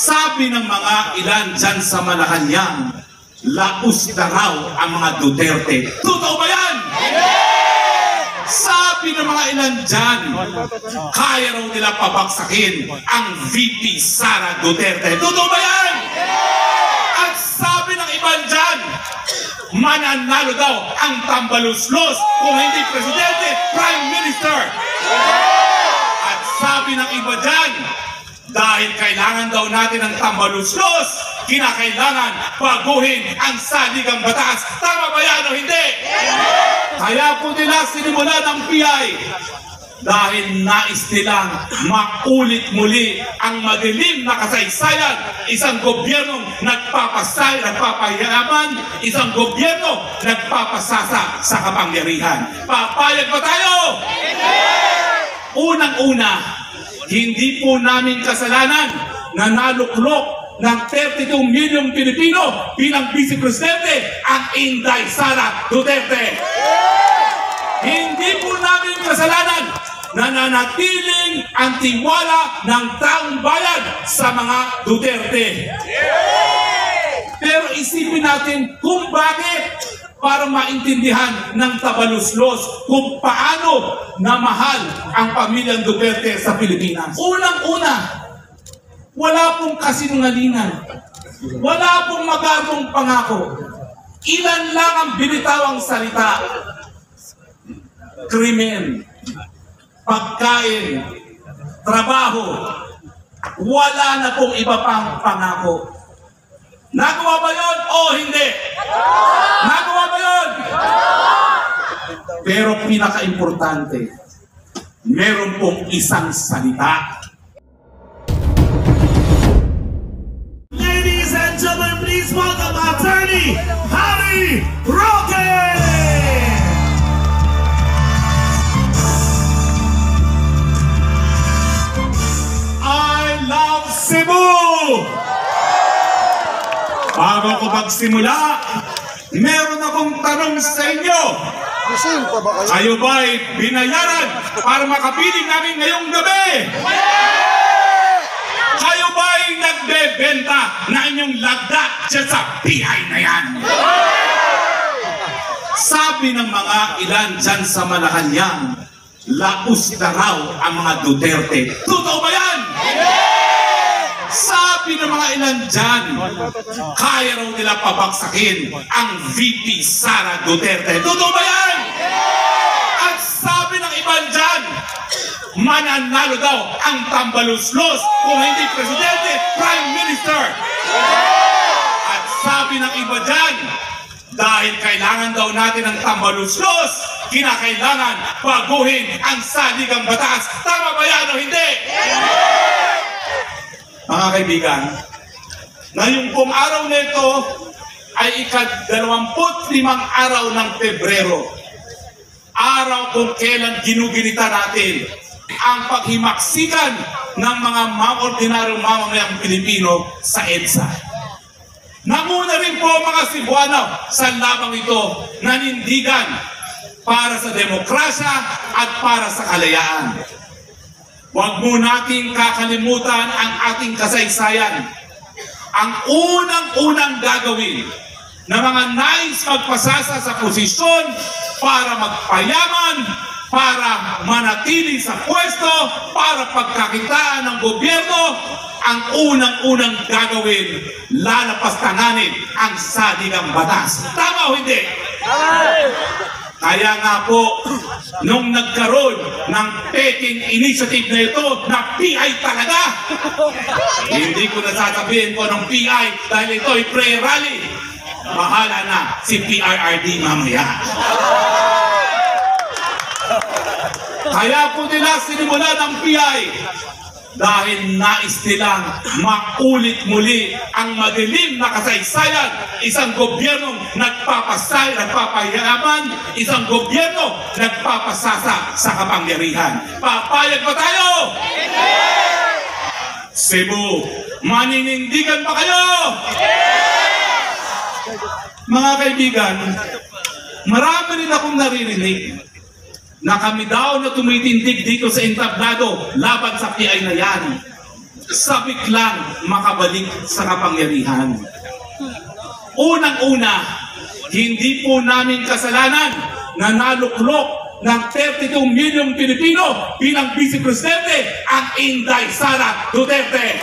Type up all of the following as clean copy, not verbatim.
Sabi ng mga ilan dyan sa Malacanang, laos na raw ang mga Duterte. Totoo ba yan? Sabi ng mga ilan dyan, kaya raw nila pabagsakin ang VP Sara Duterte. Totoo ba yan? At sabi ng iban dyan, mananalo daw ang tambaluslos kung hindi presidente, prime minister. At sabi ng iba dyan, dahil kailangan daw natin ng tambaluslos, kinakailangan baguhin ang saligang batas. Tama ba yan o hindi? Kaya po nila sinimulan ng PI dahil nais nilang maulit muli ang madilim na kasaysayan. Isang gobyernong nagpapayaman, isang gobyerno nagpapasasa sa kapangyarihan. Papayag ba tayo? Unang-una, hindi po namin kasalanan na naluklok ng 32 milyong Pilipino bilang Vice Presidente ang Inday Sara Duterte. Hindi po namin kasalanan na nanatiling ang tiwala ng taong bayan sa mga Duterte. Pero isipin natin kung bakit, para maintindihan ng tabaluslos kung paano namahal ang pamilyang Duterte sa Pilipinas. Unang-una, wala pong kasinungalingan. Wala pong magagong pangako. Ilan lang ang binitawang salita. Krimen, pagkain, trabaho. Wala na pong iba pang pangako. Nagawa ba yun o hindi? Nagawa ba yun? Pero pinaka-importante, meron pong isang salita. Ladies and gentlemen, please welcome Attorney Harry Roque! I love Cebu! Bago ko magsimula, meron akong tanong sa inyo. Kayo ba'y binayaran para makapiling namin ngayong gabi? Kayo ba'y nagbebenta na inyong lagda dyan sa PI na yan? Sabi ng mga ilan dyan sa Malacanang, laos na raw ang mga Duterte. Totoo ba yan? Sabi ng mga ilan dyan, kaya raw nila pabagsakin ang VP Sara Duterte. Totoo ba yan? At sabi ng iban dyan, mananalo daw ang tambaluslos kung hindi presidente, prime minister. At sabi ng iba dyan, dahil kailangan daw natin ng tambaluslos, kinakailangan baguhin ang saligang batas. Tama ba yan o hindi? Mga kaibigan, ngayong pong araw na ito ay ika-25 araw ng Pebrero. Araw kung kailan ginuginita natin ang paghimaksikan ng mga ordinaryong mamamayang Pilipino sa EDSA. Nanguna rin po mga Cebuano sa labang ito, nanindigan para sa demokrasya at para sa kalayaan. Huwag mo nating kakalimutan ang ating kasaysayan. Ang unang-unang gagawin na mga nais magpasasa sa posisyon para magpayaman, para manatili sa pwesto, para pagkakitaan ng gobyerno, ang unang-unang gagawin, lalapastanganin ang saligang batas. Tama o hindi? Kaya nga po, nung nagkaroon ng Peking Initiative na ito, na PI talaga, hindi ko nasasabihin ko ng PI dahil ito ay pre-rally. Bahala na si PRRD mamaya. Kaya po nila sinimulan ng PI dahil nais nilang maulit muli ang madilim na kasaysayan. Isang gobyernong nagpapayaman, isang gobyerno nagpapasasa sa kapangyarihan. Papayag ba tayo? Cebu, maninindigan ba kayo? Mga kaibigan, marami rin akong naririnig na kami daw na tumitindig dito sa entablado laban sa PI na yan. sabik lang makabalik sa kapangyarihan. Unang-una, hindi po namin kasalanan na naluklok ng 32 milyong Pilipino bilang Vice Presidente ang Inday Sara Duterte.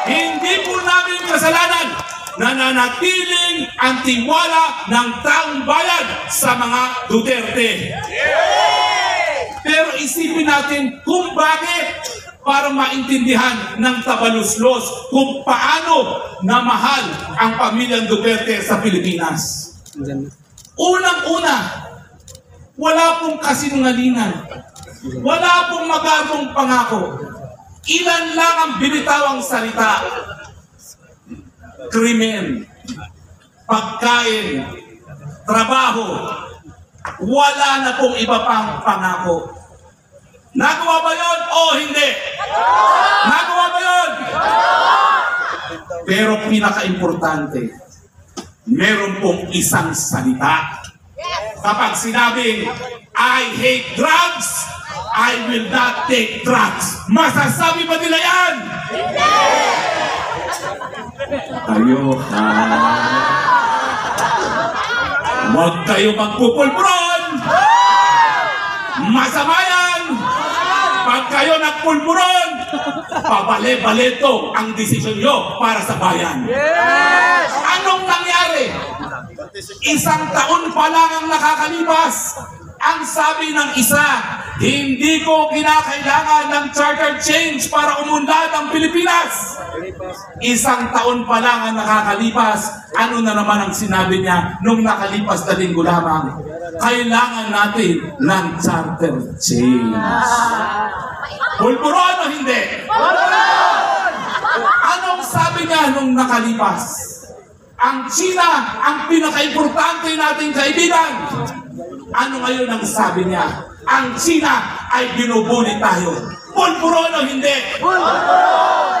Hindi po namin kasalanan na nanatiling ang tiwala ng taong bayan sa mga Duterte. Pero isipin natin kung bakit, para maintindihan ng tabaluslos kung paano namahal ang pamilyang Duterte sa Pilipinas. Unang-una, wala pong kasinungalingan. Wala pong magagong pangako. Ilan lang ang binitawang salita. Krimen, pagkain, trabaho. Wala na pong iba pang pangako. Nagawa ba yun o hindi? Nagawa ba yun? Pero pinaka-importante, meron pong isang salita. Kapag sinabing, I hate drugs, I will not take drugs. Masasabi ba nila yan? Kayo, huwag kayo magpupulburon. Masama yan. Pag kayo nagpulburon, pabale-baleto ang desisyon nyo para sa bayan. Anong nangyari? Isang taon pa lang ang nakakalipas. Ang sabi ng isa, hindi ko kinakailangan ng charter change para umunlad ang Pilipinas. Isang taon pa lang ang nakakalipas. Ano na naman ang sinabi niya nung nakalipas na linggo lamang? Kailangan natin ng charter change. Pulburon o hindi? Pulburon! Anong sabi niya nung nakalipas? Ang China, ang pinaka-importante nating kaibigan. Ano ngayon ang sabi niya? Ang China ay binubuli tayo. Pulburon o hindi? Pulburon!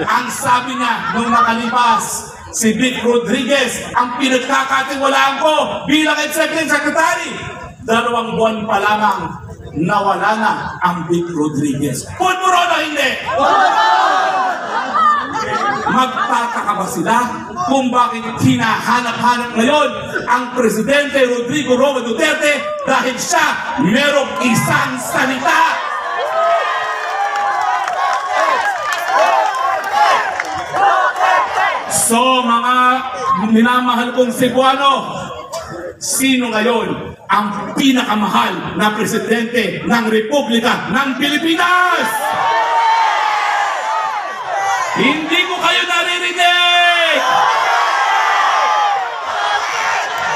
Ang sabi niya nung nakalipas, si Vic Rodriguez, ang pinagkakatiwalaan ko bilang Executive Secretary. 2 buwan pa lamang, nawala na ang Vic Rodriguez. Pulburon o hindi? Magtataka ba sila kung bakit hinahanap-hanap ngayon ang Presidente Rodrigo Roa Duterte dahil siya merong isang salita? So mga minamahal kong Cebuano, sino ngayon ang pinakamahal na Presidente ng Republika ng Pilipinas? Hindi ko kayo naririnig!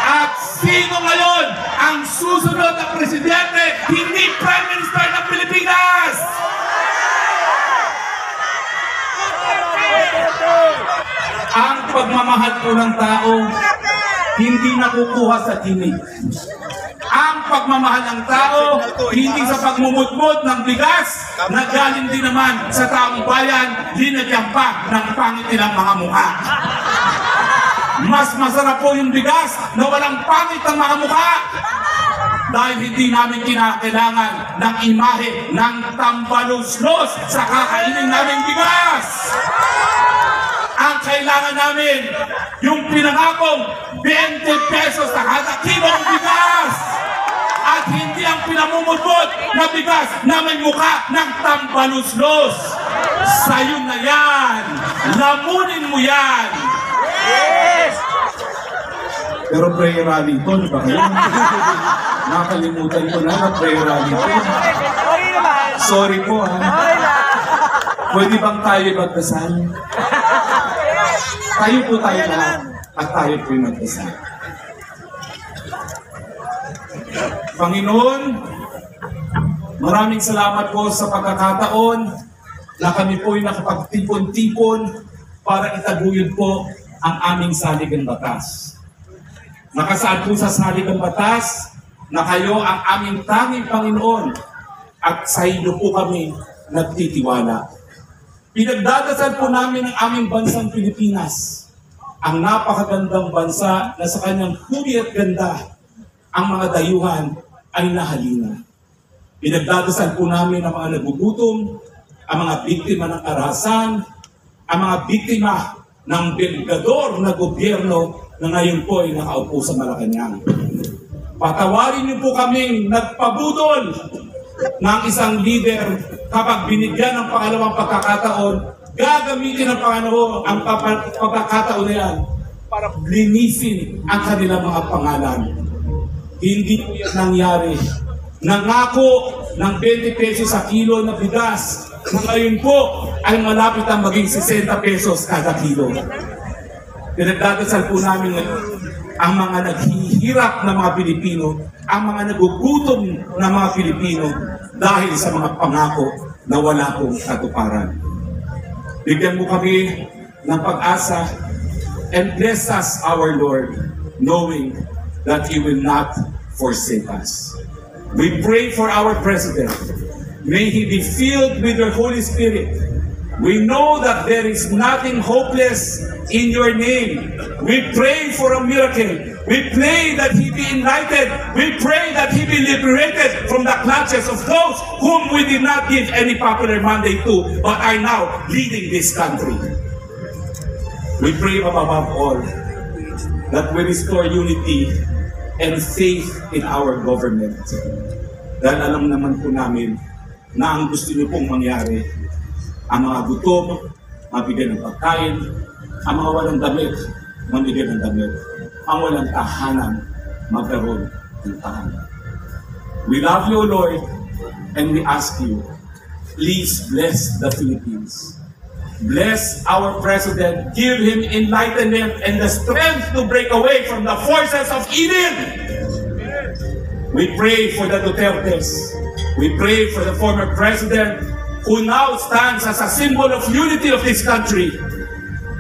At sino ngayon ang susunod na Presidente, hindi Prime Minister ng Pilipinas? Ang pagmamahal po ng tao, hindi nakukuha sa tinig. Ang pagmamahal ng tao, hindi sa pagmumutmut ng bigas, na galing din naman sa taong bayan, linagyan pa ng pangit nilang mga mukha. Mas masarap po yung bigas na walang pangit ang mga mukha. Dahil hindi namin kinakailangan ng imahe ng tambaluslos sa kakainin naming bigas. Ang kailangan namin, yung pinangakong 20 pesos sa kada kilong bigas. At hindi ang pinamumutbot na bigas na may mukha ng tambaluslos. Sa'yo na yan. Lamunin mo yan. Yes! Pero prayer rally ito, di ba kayo? Nakalimutan ko na prayer rally ito. Sorry po ha. Pwede bang tayo magdasal? Tayo po tayo lahat at tayo po yung magdasal. Panginoon, maraming salamat po sa pagkakataon na kami po ay nakapagtipon-tipon para itaguyod po ang aming saligang batas. Nakasaad po sa saligang batas na kayo ang aming tanging Panginoon at sa iyo po kami nagtitiwala. Pinagdadasal po namin ang aming bansang Pilipinas, ang napakagandang bansa na sa kanyang huli at ganda, ang mga dayuhan ay nahalina. Pinagdadasal po namin ang mga nagugutom, ang mga biktima ng karahasan, ang mga biktima ng belgador na gobyerno na ngayon po ay nakaupo sa Malacanang. Patawarin niyo po kaming nagpabudol ng isang leader kapag binigyan ng pangalawang pagkakataon, gagamitin ng Panginoon ang pagkakataon na yan para linisin ang kanilang mga pangalan. Hindi po yan nangyari. Nangako ng 20 pesos sa kilo na bigas na ngayon po ay malapit ang maging 60 pesos kada kilo. Pinagdadasal po namin ngayon ang mga naghihirap na mga Pilipino, ang mga nagugutom na mga Pilipino dahil sa mga pangako na wala pong katuparan. Bigyan mo kami ng pag-asa and bless us, our Lord, knowing that He will not forsake us. We pray for our President. May he be filled with your Holy Spirit. We know that there is nothing hopeless in your name. We pray for a miracle. We pray that he be enlightened. We pray that he be liberated from the clutches of those whom we did not give any popular mandate to, but are now leading this country. We pray above all that we restore unity and faith in our government. Dahil alam naman po namin na ang gusto niyo pong mangyari, ang mga gutom, mabigyan ng pagkain, ang mga walang damit, mabigyan ng damit, ang walang tahanan, magkaroon ng tahanan. We love you, Lord, and we ask you, please bless the Philippines. Bless our President, give him enlightenment and the strength to break away from the forces of evil. We pray for the Dutertes. We pray for the former President who now stands as a symbol of unity of this country.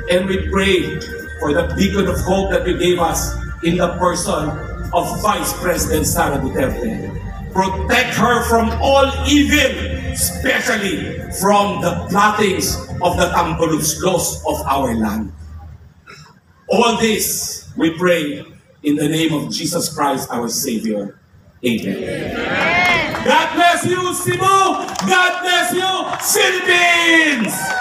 And we pray for the beacon of hope that you gave us in the person of Vice President Sara Duterte. Protect her from all evil, especially from the plottings of the Tamboluzlos of our land. All this we pray in the name of Jesus Christ, our Savior. Amen. God bless you, Cebu! God bless you, Philippines!